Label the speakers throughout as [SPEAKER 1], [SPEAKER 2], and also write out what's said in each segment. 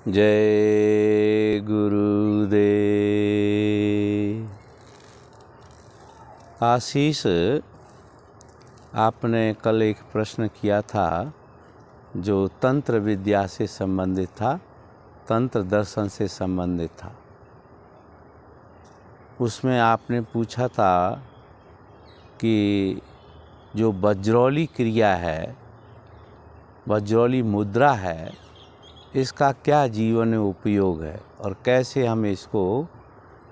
[SPEAKER 1] जय गुरुदेव। आशीष, आपने कल एक प्रश्न किया था जो तंत्र विद्या से संबंधित था, तंत्र दर्शन से संबंधित था। उसमें आपने पूछा था कि जो वज्रौली क्रिया है, वज्रौली मुद्रा है, इसका क्या जीवन में उपयोग है और कैसे हम इसको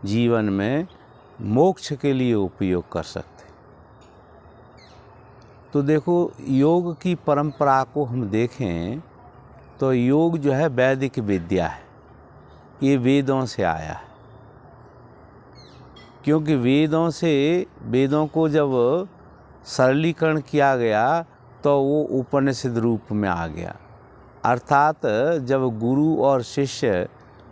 [SPEAKER 1] जीवन में मोक्ष के लिए उपयोग कर सकते हैं। तो देखो, योग की परंपरा को हम देखें तो योग जो है वैदिक विद्या है, ये वेदों से आया है। क्योंकि वेदों को जब सरलीकरण किया गया तो वो उपनिषद रूप में आ गया। अर्थात जब गुरु और शिष्य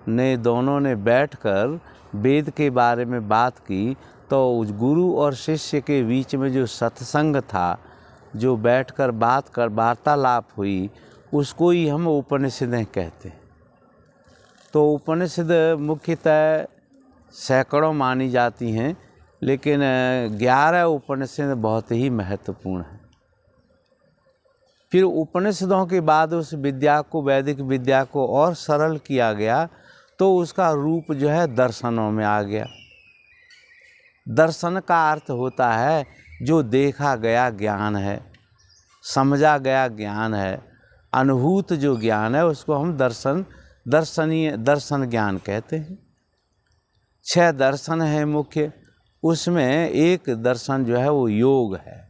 [SPEAKER 1] ने दोनों ने बैठकर वेद के बारे में बात की तो उस गुरु और शिष्य के बीच में जो सत्संग था, जो बैठकर वार्तालाप हुई, उसको ही हम उपनिषदें कहते हैं। तो उपनिषद मुख्यतः सैकड़ों मानी जाती हैं, लेकिन 11 उपनिषद बहुत ही महत्वपूर्ण हैं। फिर उपनिषदों के बाद उस विद्या को, वैदिक विद्या को और सरल किया गया तो उसका रूप जो है दर्शनों में आ गया। दर्शन का अर्थ होता है जो देखा गया ज्ञान है, समझा गया ज्ञान है, अनुभूत जो ज्ञान है, उसको हम दर्शन ज्ञान कहते हैं। 6 दर्शन है मुख्य, उसमें एक दर्शन जो है वो योग है।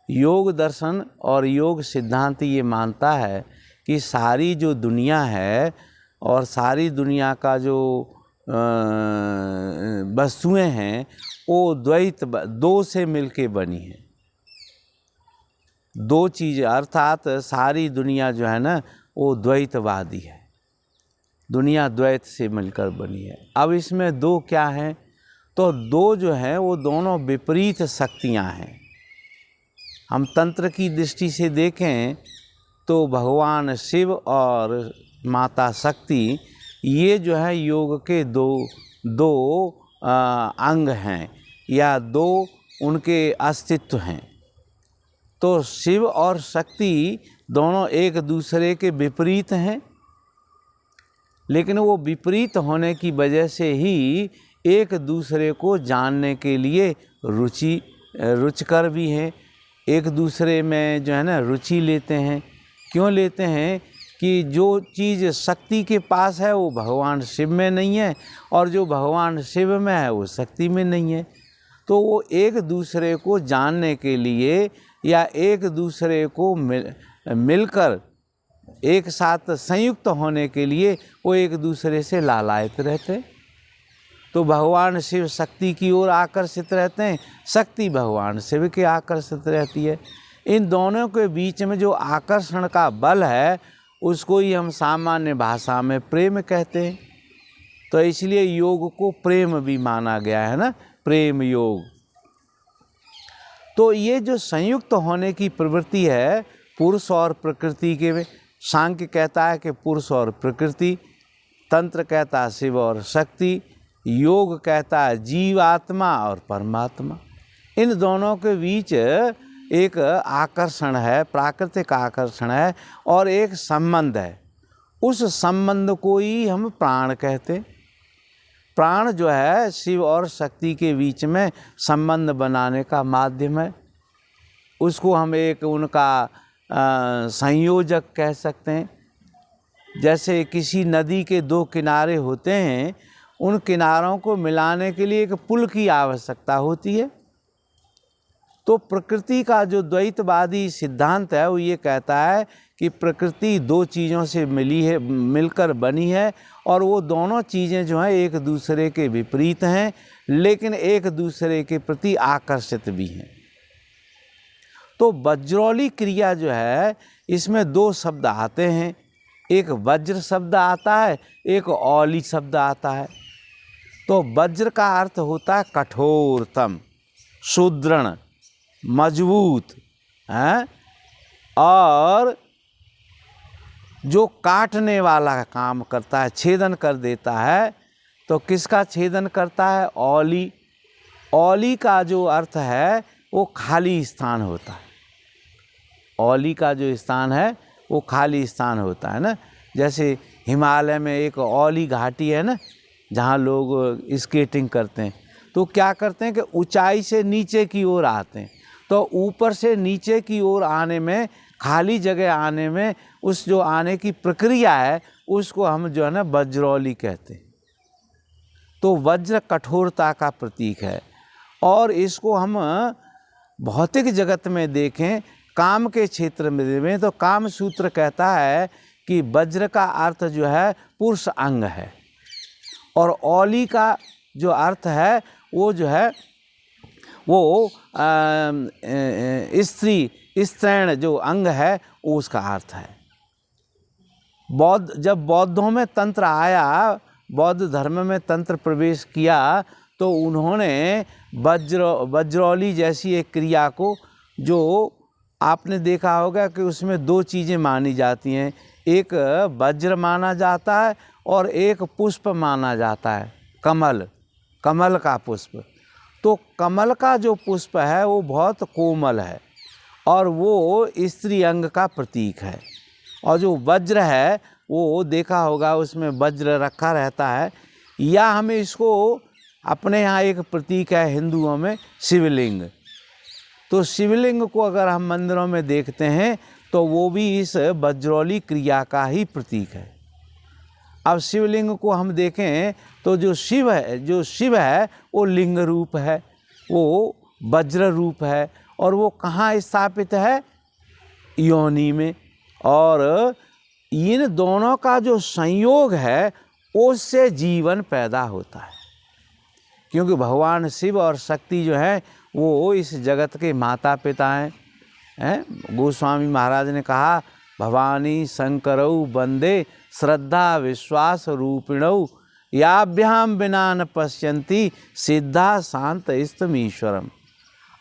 [SPEAKER 1] योग दर्शन और योग सिद्धांत ये मानता है कि सारी जो दुनिया है और सारी दुनिया का जो वस्तुएं हैं वो दो से मिलके बनी है। दो चीज़, अर्थात सारी दुनिया जो है ना वो द्वैतवादी है, दुनिया द्वैत से मिलकर बनी है। अब इसमें दो क्या हैं? तो दो जो है वो दोनों विपरीत शक्तियां हैं। हम तंत्र की दृष्टि से देखें तो भगवान शिव और माता शक्ति, ये जो है योग के दो अंग हैं या दो उनके अस्तित्व हैं। तो शिव और शक्ति दोनों एक दूसरे के विपरीत हैं, लेकिन वो विपरीत होने की वजह से ही एक दूसरे को जानने के लिए रुचिकर भी हैं, एक दूसरे में जो है ना रुचि लेते हैं। क्यों लेते हैं? कि जो चीज़ शक्ति के पास है वो भगवान शिव में नहीं है और जो भगवान शिव में है वो शक्ति में नहीं है। तो वो एक दूसरे को जानने के लिए या एक दूसरे को मिलकर एक साथ संयुक्त होने के लिए वो एक दूसरे से लालायित रहते। तो भगवान शिव शक्ति की ओर आकर्षित रहते हैं, शक्ति भगवान शिव के आकर्षित रहती है। इन दोनों के बीच में जो आकर्षण का बल है उसको ही हम सामान्य भाषा में प्रेम कहते हैं। तो इसलिए योग को प्रेम भी माना गया है ना, प्रेम योग। तो ये जो संयुक्त होने की प्रवृत्ति है पुरुष और प्रकृति के में, सांख्य कहता है कि पुरुष और प्रकृति, तंत्र कहता है शिव और शक्ति, योग कहता है जीवात्मा और परमात्मा। इन दोनों के बीच एक आकर्षण है, प्राकृतिक आकर्षण है और एक संबंध है। उस संबंध को ही हम प्राण कहते हैं। प्राण जो है शिव और शक्ति के बीच में संबंध बनाने का माध्यम है। उसको हम एक उनका संयोजक कह सकते हैं। जैसे किसी नदी के 2 किनारे होते हैं, उन किनारों को मिलाने के लिए एक पुल की आवश्यकता होती है। तो प्रकृति का जो द्वैतवादी सिद्धांत है वो ये कहता है कि प्रकृति 2 चीज़ों से मिलकर बनी है और वो दोनों चीज़ें जो हैं एक दूसरे के विपरीत हैं, लेकिन एक दूसरे के प्रति आकर्षित भी हैं। तो वज्रौली क्रिया जो है इसमें 2 शब्द आते हैं, एक वज्र शब्द आता है, एक औली शब्द आता है। तो वज्र का अर्थ होता है कठोरतम, सुदृढ़, मजबूत, हैं, और जो काटने वाला काम करता है, छेदन कर देता है, तो किसका छेदन करता है? औली। औली का जो अर्थ है वो खाली स्थान होता है। औली का जो स्थान है वो खाली स्थान होता है ना। जैसे हिमालय में एक औली घाटी है ना, जहाँ लोग स्केटिंग करते हैं, तो क्या करते हैं कि ऊंचाई से नीचे की ओर आते हैं, तो ऊपर से नीचे की ओर आने में, खाली जगह आने में, उस जो आने की प्रक्रिया है उसको हम जो है ना वज्रौली कहते हैं। तो वज्र कठोरता का प्रतीक है। और इसको हम भौतिक जगत में देखें, काम के क्षेत्र में, तो काम सूत्र कहता है कि वज्र का अर्थ जो है पुरुष अंग है, और औली का जो अर्थ है वो जो है वो स्त्रैण जो अंग है वो उसका अर्थ है। जब बौद्धों में तंत्र आया, बौद्ध धर्म में तंत्र प्रवेश किया, तो उन्होंने वज्रौली जैसी एक क्रिया को, जो आपने देखा होगा कि उसमें दो चीज़ें मानी जाती हैं, एक वज्र माना जाता है और एक पुष्प माना जाता है, कमल का पुष्प। तो कमल का जो पुष्प है वो बहुत कोमल है और वो स्त्री अंग का प्रतीक है, और जो वज्र है वो देखा होगा उसमें वज्र रखा रहता है। या हमें इसको अपने यहाँ एक प्रतीक है हिंदुओं में, शिवलिंग। तो शिवलिंग को अगर हम मंदिरों में देखते हैं तो वो भी इस वज्रौली क्रिया का ही प्रतीक है। अब शिवलिंग को हम देखें तो जो शिव है वो लिंग रूप है, वो वज्र रूप है, और वो कहाँ स्थापित है? योनि में। और इन दोनों का जो संयोग है उससे जीवन पैदा होता है, क्योंकि भगवान शिव और शक्ति जो है वो इस जगत के माता पिता हैं। गोस्वामी महाराज ने कहा, भवानी शंकरौ वंदे श्रद्धा विश्वास रूपिणौ, याभ्याम विना न पश्यन्ति सिद्धा शांत स्तमीश्वरम।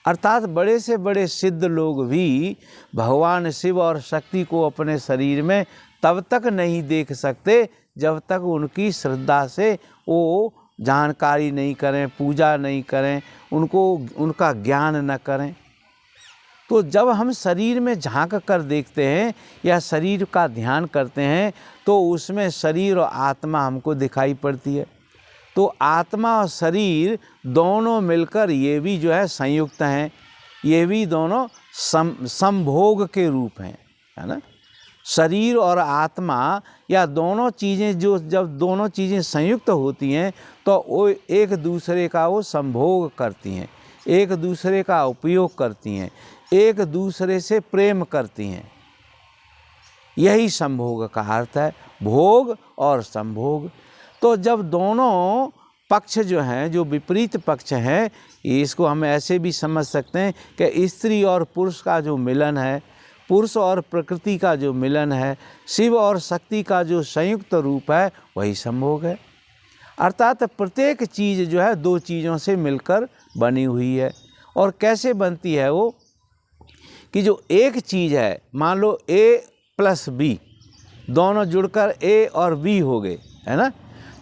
[SPEAKER 1] अर्थात बड़े से बड़े सिद्ध लोग भी भगवान शिव और शक्ति को अपने शरीर में तब तक नहीं देख सकते जब तक उनकी श्रद्धा से वो जानकारी नहीं करें, पूजा नहीं करें, उनका ज्ञान न करें। तो जब हम शरीर में झांक कर देखते हैं या शरीर का ध्यान करते हैं तो उसमें शरीर और आत्मा हमको दिखाई पड़ती है। तो आत्मा और शरीर दोनों मिलकर ये भी जो है संयुक्त हैं, ये भी दोनों संभोग के रूप हैं, है ना। शरीर और आत्मा या दोनों चीज़ें जब दोनों चीज़ें संयुक्त होती हैं तो वो एक दूसरे का वो संभोग करती हैं, एक दूसरे का उपयोग करती हैं, एक दूसरे से प्रेम करती हैं। यही संभोग का अर्थ है, भोग और संभोग। तो जब दोनों पक्ष जो हैं, जो विपरीत पक्ष हैं, इसको हम ऐसे भी समझ सकते हैं कि स्त्री और पुरुष का जो मिलन है, पुरुष और प्रकृति का जो मिलन है, शिव और शक्ति का जो संयुक्त रूप है, वही संभोग है। अर्थात प्रत्येक चीज़ जो है दो चीज़ों से मिलकर बनी हुई है। और कैसे बनती है वो, कि जो एक चीज़ है, मान लो A + B, दोनों जुड़कर A और B हो गए, है ना।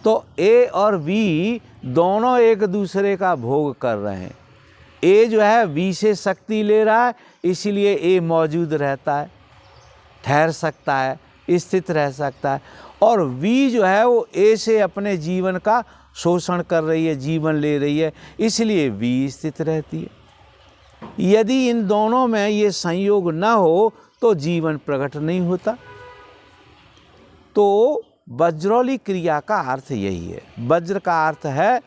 [SPEAKER 1] तो A और B दोनों एक दूसरे का भोग कर रहे हैं। A जो है B से शक्ति ले रहा है, इसीलिए A मौजूद रहता है, ठहर सकता है, स्थित रह सकता है। और B जो है वो A से अपने जीवन का शोषण कर रही है, जीवन ले रही है, इसलिए B स्थित रहती है। यदि इन दोनों में ये संयोग न हो तो जीवन प्रकट नहीं होता। तो वज्रौली क्रिया का अर्थ यही है। वज्र का अर्थ है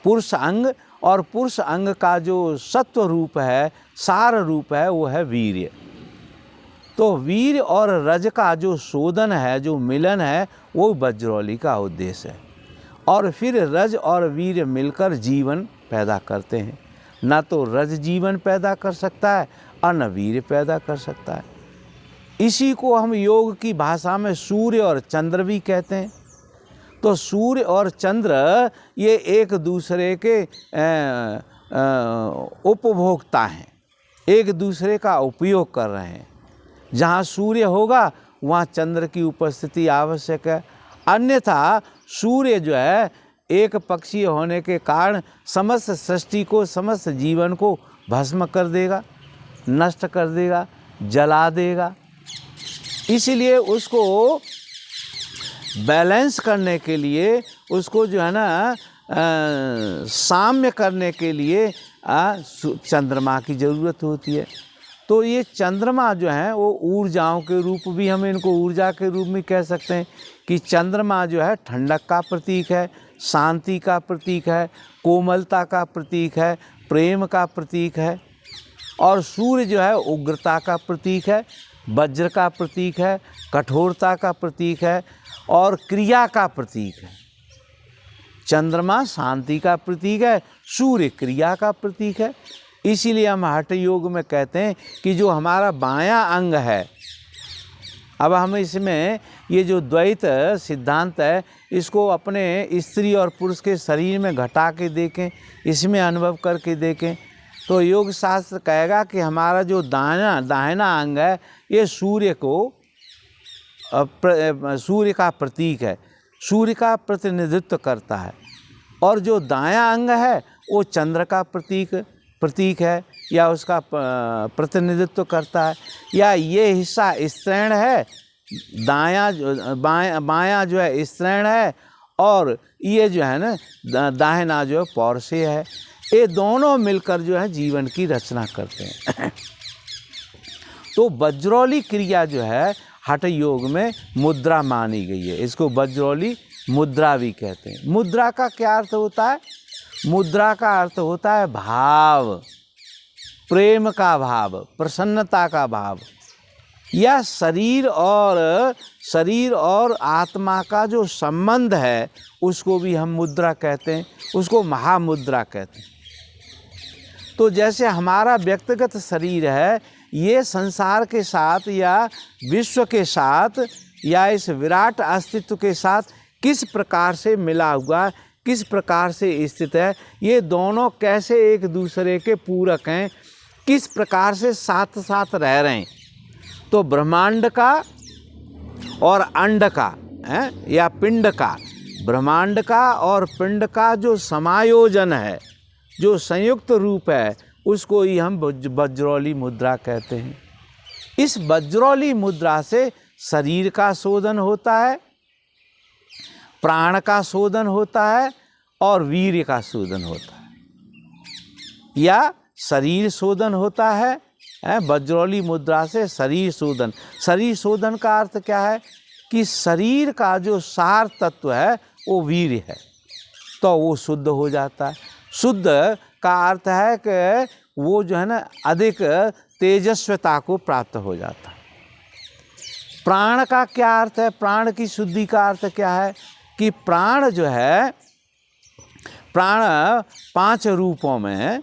[SPEAKER 1] पुरुष अंग, और पुरुष अंग का जो सत्व रूप है, सार रूप है, वो है वीर्य। तो वीर और रज का जो शोधन है, जो मिलन है, वो वज्रौली का उद्देश्य है। और फिर रज और वीर मिलकर जीवन पैदा करते हैं। न तो रज जीवन पैदा कर सकता है और न वीर पैदा कर सकता है। इसी को हम योग की भाषा में सूर्य और चंद्र भी कहते हैं। तो सूर्य और चंद्र ये एक दूसरे के उपभोक्ता हैं, एक दूसरे का उपयोग कर रहे हैं। जहाँ सूर्य होगा वहाँ चंद्र की उपस्थिति आवश्यक है, अन्यथा सूर्य जो है एक पक्षीय होने के कारण समस्त सृष्टि को, समस्त जीवन को भस्म कर देगा, नष्ट कर देगा, जला देगा। इसीलिए उसको बैलेंस करने के लिए, उसको जो है ना साम्य करने के लिए चंद्रमा की ज़रूरत होती है। तो ये चंद्रमा जो है वो ऊर्जाओं के रूप भी, हम इनको ऊर्जा के रूप में कह सकते हैं कि चंद्रमा जो है ठंडक का प्रतीक है, शांति का प्रतीक है, कोमलता का प्रतीक है, प्रेम का प्रतीक है। और सूर्य जो है उग्रता का प्रतीक है, वज्र का प्रतीक है, कठोरता का प्रतीक है और क्रिया का प्रतीक है। चंद्रमा शांति का प्रतीक है, सूर्य क्रिया का प्रतीक है। इसीलिए हम हठ योग में कहते हैं कि जो हमारा बायां अंग है, अब हम इसमें ये जो द्वैत सिद्धांत है इसको अपने स्त्री और पुरुष के शरीर में घटा के देखें, इसमें अनुभव करके देखें, तो योग शास्त्र कहेगा कि हमारा जो दाहिना अंग है ये सूर्य का प्रतीक है, सूर्य का प्रतिनिधित्व करता है। और जो दायां अंग है वो चंद्र का प्रतीक है या उसका प्रतिनिधित्व करता है। या ये हिस्सा स्त्रैण है, बायां जो है स्त्रैण है और ये जो है ना दाहिना जो है पौरुषेय है। ये दोनों मिलकर जो है जीवन की रचना करते हैं। तो वज्रौली क्रिया जो है हठ योग में मुद्रा मानी गई है, इसको वज्रौली मुद्रा भी कहते हैं। मुद्रा का क्या अर्थ होता है? मुद्रा का अर्थ होता है भाव, प्रेम का भाव, प्रसन्नता का भाव, या शरीर और आत्मा का जो संबंध है उसको भी हम मुद्रा कहते हैं, उसको महामुद्रा कहते हैं। तो जैसे हमारा व्यक्तिगत शरीर है, ये संसार के साथ या विश्व के साथ या इस विराट अस्तित्व के साथ किस प्रकार से मिला हुआ, किस प्रकार से स्थित है, ये दोनों कैसे एक दूसरे के पूरक हैं, किस प्रकार से साथ साथ रह रहे हैं। तो ब्रह्मांड का और अंड का है या पिंड का, ब्रह्मांड का और पिंड का जो समायोजन है, जो संयुक्त रूप है, उसको ही हम वज्रौली मुद्रा कहते हैं। इस वज्रौली मुद्रा से शरीर का शोधन होता है, प्राण का शोधन होता है और वीर्य का शोधन होता है, या शरीर शोधन होता है। वज्रौली मुद्रा से शरीर शोधन। शरीर शोधन का अर्थ क्या है कि शरीर का जो सार तत्व है वो वीर्य है, तो वो शुद्ध हो जाता है। शुद्ध का अर्थ है कि वो जो है ना अधिक तेजस्वता को प्राप्त हो जाता है। प्राण का क्या अर्थ है? प्राण की शुद्धि का अर्थ क्या है कि प्राण जो है, प्राण 5 रूपों में